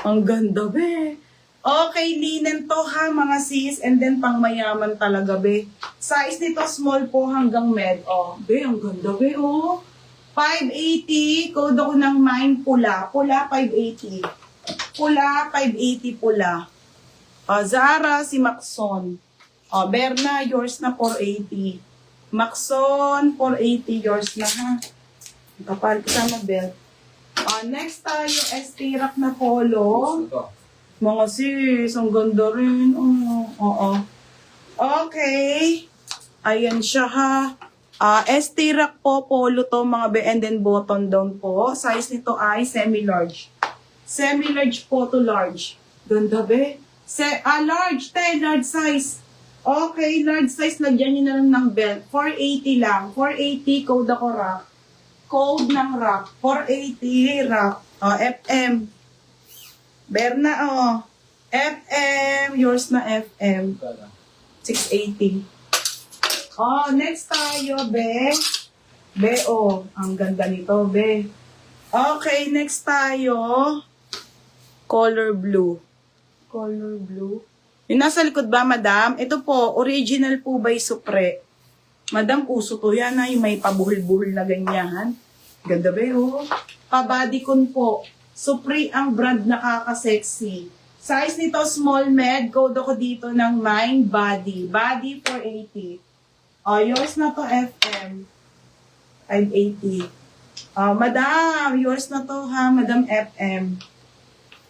Ang ganda, be. Okay, linen to ha, mga sis. And then, pang mayaman talaga, be. Size nito, small po hanggang med. Oh, be, ang ganda, be, oh. 580. Code ako ng mine, pula. Pula, 580. Pula, 580 pula. Zara, si Maxon. Berna, yours na 480. Maxon, 480, yours na ha. Kapal ka na belt. Next tayo, Estirak na polo. Mga sis, ang ganda rin. Oo. Okay. Ayan siya ha. Estirak po, polo to mga be, and then button down po. Size nito ay semi-large. Semi-large po to large. Ganda be. Large, large size. Okay, large size, lagyan nyo na lang ng belt. 480 lang. 480, code ako rack. Code ng rack. 480, rack. FM. Berna, FM. Yours na FM. 680. Next tayo, be. Be, ang ganda nito, be. Okay, next tayo. Color blue. Color blue. Yung nasa likod ba, madam? Ito po, original po by Supre. Madam, uso to yan yung may pabuhol-buhol na ganyan. Ganda ba Pa-bodycon po. Supre ang brand nakaka-sexy. Size nito, small med. Code ako dito ng mine body. Body 480. Yours na to, FM. 580. Madam, yours na to ha, Madam FM.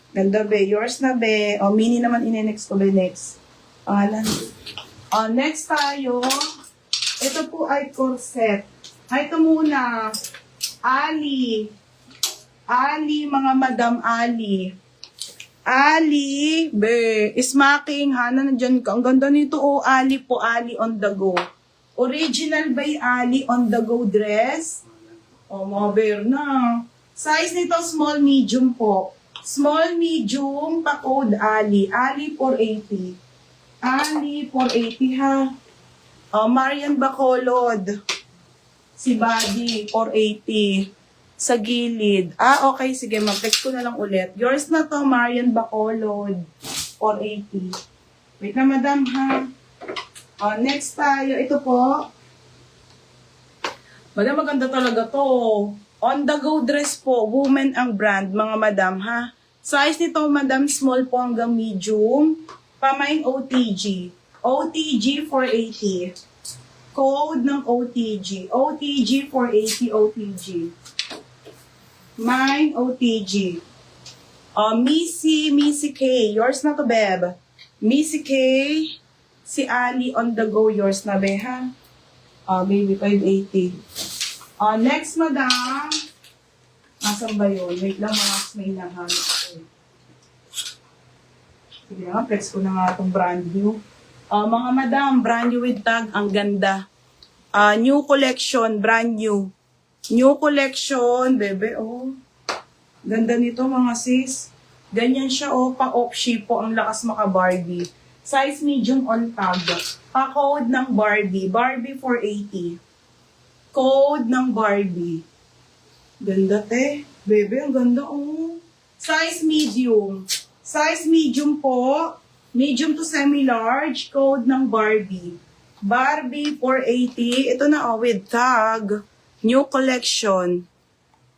Ganda be, yours na be. Mini naman next ko be next. Pangalan. Next tayo. Ito po ay corset. Ito muna. Ali. Ali, mga Madam Ali. Ali, be. Smacking, Hana, nandyan ka. Ang ganda nito, Ali po, Ali on the go. Original by Ali on the go dress. Mga bear na. Size nito, small, medium po. Small, medium, pa-code Ali. Ali 480. Ali 480 ha. Marian Bacolod. Si Buddy 480. Sa gilid. Okay, sige, mag-text ko na lang ulit. Yours na to, Marian Bacolod 480. Wait na, madam ha. Next tayo. Ito po. Madam, maganda talaga to. On the go dress po. Woman ang brand, mga madam ha. Size nito, madam, small po hanggang medium. Pamain OTG. OTG 480. Code ng OTG. OTG 480 OTG. Mine OTG. Missy K. Yours na to, Beb. Missy K. Si Ali on the go. Yours na, be, ha? Baby, 580. Next, madam. Asan ba yun? Wait lang, mga may nahanap ako. Sige nga, flex ko na nga itong brand new. Mga madam, brand new with tag. Ang ganda. New collection, brand new. New collection, bebe, Ganda nito, mga sis. Ganyan siya, pa-off-shape po. Ang lakas maka-Barbie. Size medium on tag. Pa-code ng Barbie. Barbie 480. Code ng Barbie. Ganda, te. Bebe, ang ganda, Size medium. Size medium po. Medium to semi-large. Code ng Barbie. Barbie 480. Ito na, with tag. New collection.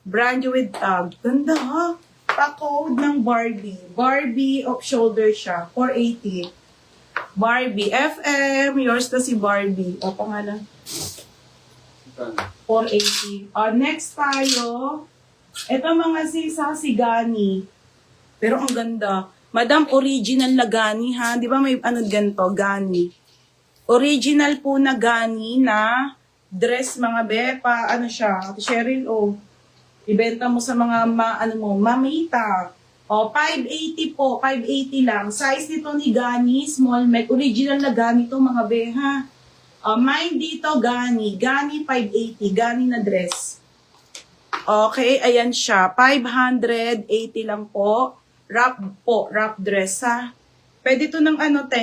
Brand new with tag. Ganda, ha? Pa-code ng Barbie. Barbie off-shoulder siya. 480. Barbie. FM. Yours na si Barbie. Pangalan. 480. Next tayo. Ito mga sisa, si Gani. Pero ang ganda. Madam, original na Gani, ha? Di ba may ganito? Gani. Original po na Gani na dress, mga be. Siya? Cheryl, ibenta mo sa mga, mamita. 580 po. 580 lang. Size nito ni Gani, small med. Original na Gani to, mga be, ha? Mine dito, Gani. Gani 580. Gani na dress. Okay, ayan siya. 580 lang po. Wrap dress, ha? Pwede to ng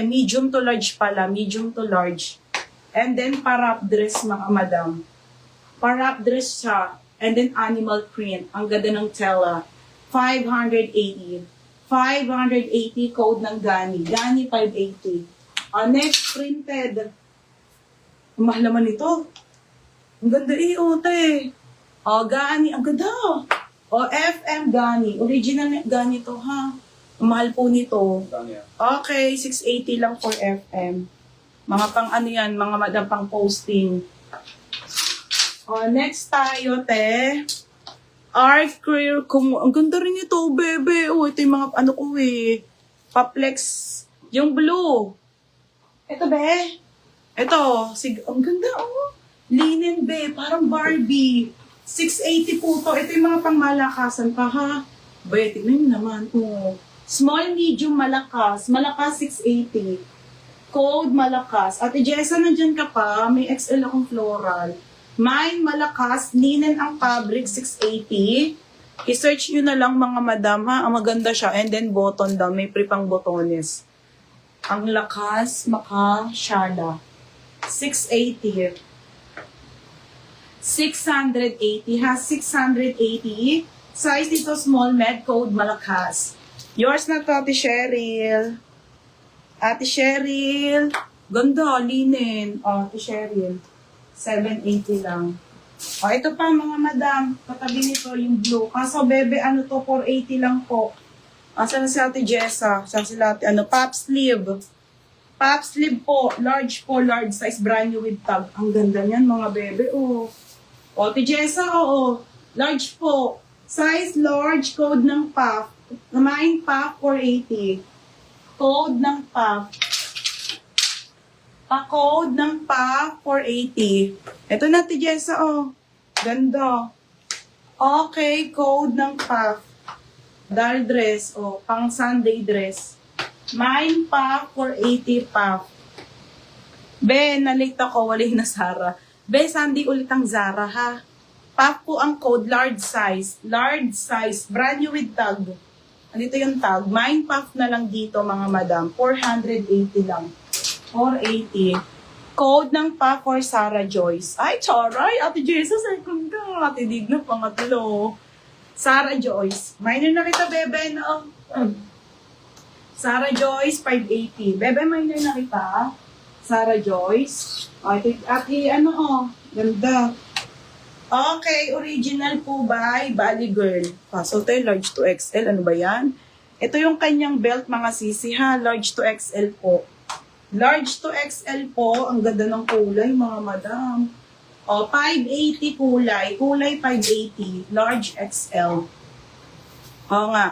medium to large pala. Medium to large. And then, pa-wrap dress, mga madam. Pa-wrap dress siya. And then, animal print. Ang ganda ng tela. 580. 580 code ng Gani. Gani 580. Next, printed. Ang mahal naman ito. Ang ganda te. Gani. Ang ganda. FM Gani. Original Gani to ha. Ang mahal po nito. Okay, 680 lang for FM. Mga pang ano yan, mga madam pang posting. Next tayo, te. Art Career. Ang ganda rin ito, bebe. Ito yung mga ano ko Paplex. Yung blue. Ito, be. Ito. Ang ganda, Linen, be. Parang Barbie. 680 po to. Ito yung mga pangmalakasan pa, ha? Be, tignan nyo naman. Small, medium, malakas. Malakas, 680. Code, malakas. Ate Jessa, nandyan ka pa. May XL akong floral. Mine, malakas. Linen ang fabric, 680. I-search nyo na lang mga madam, ha? Ang maganda siya. And then, button down. May pripang botones. Ang lakas, maka-shala. 680. 680. Has 680. Size dito, small, med, code, malakas. Yours na to, Ate Cheryl. Ate Cheryl. Ganda, linen. Ate Cheryl. 780 lang. Ito pa mga madam. Katabi nito yung blue. Kaso bebe, ano to, 480 lang po. Saan si Ate Jessa? Saan sila Ate, pop sleeve. Pop sleeve po. Large po, large size. Brand new with tag. Ang ganda niyan mga bebe, Ate Jessa, Large po. Size large, code ng puff. Namain puff, 480. Code ng puff. Pa-code ng puff, 480. Ito na, Ate Jessa, Ganda. Okay, code ng puff. Doll dress, pang Sunday dress. Mine puff, 480 puff. Be, nalate ako, wala na Zara. Be, Sunday ulit ang Zara, ha? Puff po ang code, large size. Large size, brand new with tag. Andito yung tag. Mine puff na lang dito, mga madam. 480 lang. 480. Code ng puff for Sarah Joyce. Ay, charay! Ate Jesus, ay kunda. Ate Digna, pangatlo. Sarah Joyce. Minor na kita, bebe, no? Sarah Joyce, 580. Bebe, minor na kita. Sarah Joyce. Ganda. Okay, original po by Bali Girl. So, ito large to XL. Ano ba yan? Ito yung kanyang belt, mga sisi, ha? Large to XL po. Large to XL po. Ang ganda ng kulay, mga madam. 580 kulay. Kulay 580. Large XL. Nga.